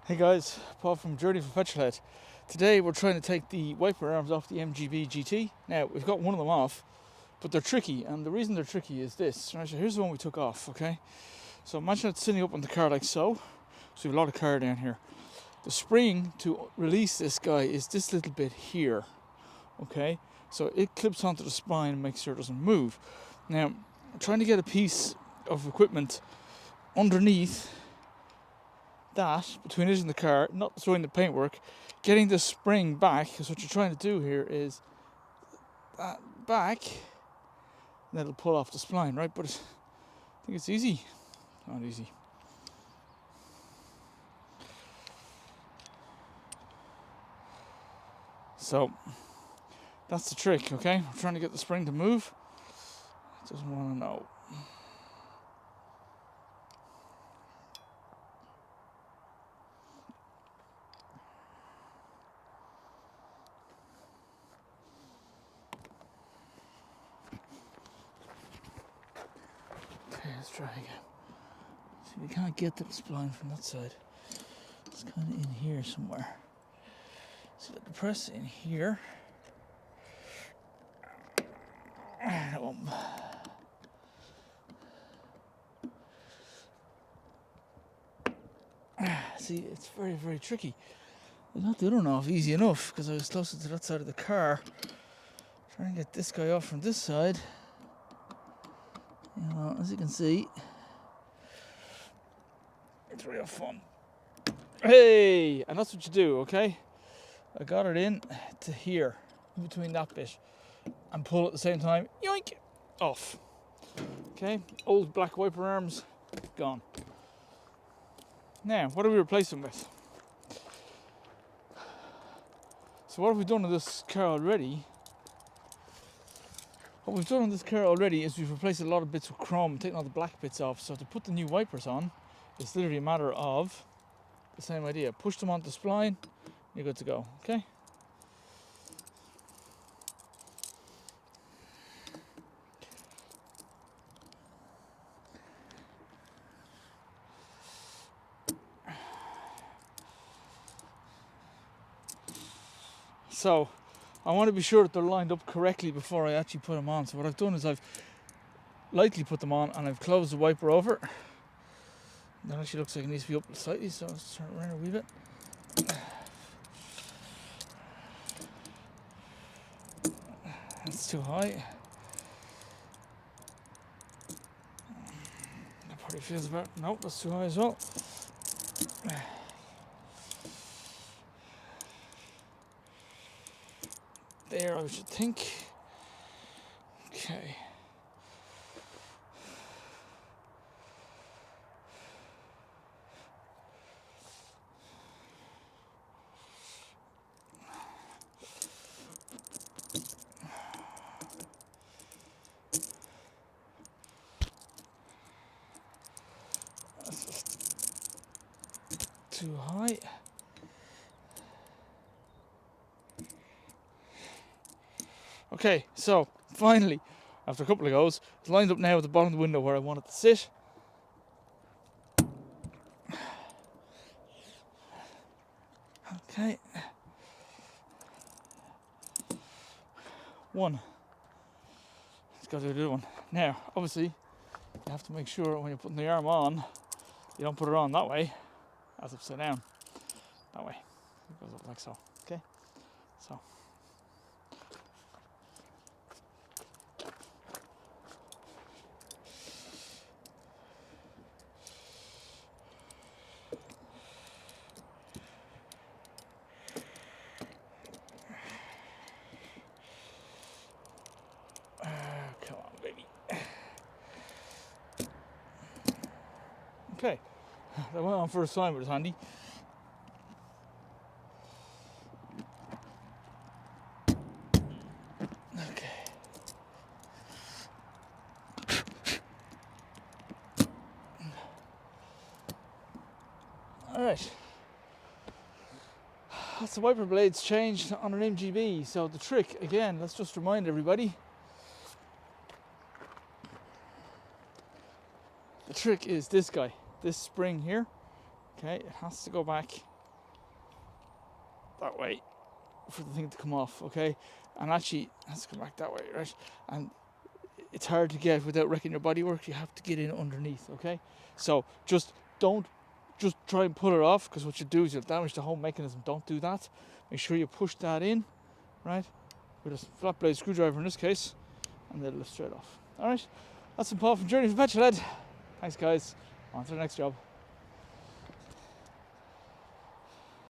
Hey guys, Paul from Journey for Petrolhead. Today we're trying to take the wiper arms off the MGB GT. Now we've got one of them off, but they're tricky, and the reason they're tricky is this. Right, so here's the one we took off, okay? So imagine it's sitting up on the car like so. So we have a lot of car down here. The spring to release this guy is this little bit here, okay? So it clips onto the spine and makes sure it doesn't move. Now, I'm trying to get a piece of equipment underneath that, between it and the car, not throwing the paintwork, getting the spring back, because what you're trying to do here is that back, and it'll pull off the spline, right? But I think it's easy. Not easy. So that's the trick, okay? We're trying to get the spring to move. It doesn't want to know. Okay, let's try again. See, we can't get to the spline from that side. It's kind of in here somewhere. So let the press in here. That one. See, it's very, very tricky. I got the other one off easy enough because I was closer to that side of the car. Trying to get this guy off from this side. You know, as you can see, it's real fun. Hey, and that's what you do, okay? I got it in to here, in between that bit, and pull at the same time. Yoink! Off. Okay, old black wiper arms, gone. Now, what do we replace them with? So what have we done in this car already? What we've done on this car already is we've replaced a lot of bits with chrome, taken all the black bits off. So to put the new wipers on, it's literally a matter of the same idea. Push them onto the spline, you're good to go, okay? So I want to be sure that they're lined up correctly before I actually put them on. So what I've done is I've lightly put them on and I've closed the wiper over. That actually looks like it needs to be up slightly, so let's turn it around a wee bit. That's too high. That probably feels about, nope, that's too high as well. There, I should think. Okay. That's just too high. Okay, so finally, after a couple of goes, it's lined up now at the bottom of the window where I want it to sit. Okay. One. Let's go to the other one. Now, obviously, you have to make sure when you're putting the arm on, you don't put it on that way, as upside down. That way. It goes up like so. Okay? So. Come on, baby. Okay. That went on first time, but it's handy. Okay. Alright. That's the wiper blades changed on an MGB. So the trick, again, let's just remind everybody. The trick is this guy, this spring here. Okay, it has to go back that way for the thing to come off, okay? And actually, it has to come back that way, right? And it's hard to get without wrecking your bodywork. You have to get in underneath, okay? So just don't just try and pull it off, because what you do is you'll damage the whole mechanism. Don't do that. Make sure you push that in, right? With a flat blade screwdriver in this case, and then lift straight off. All right, that's some Paul from Journey for Petrolhead. Thanks, guys. On to the next job.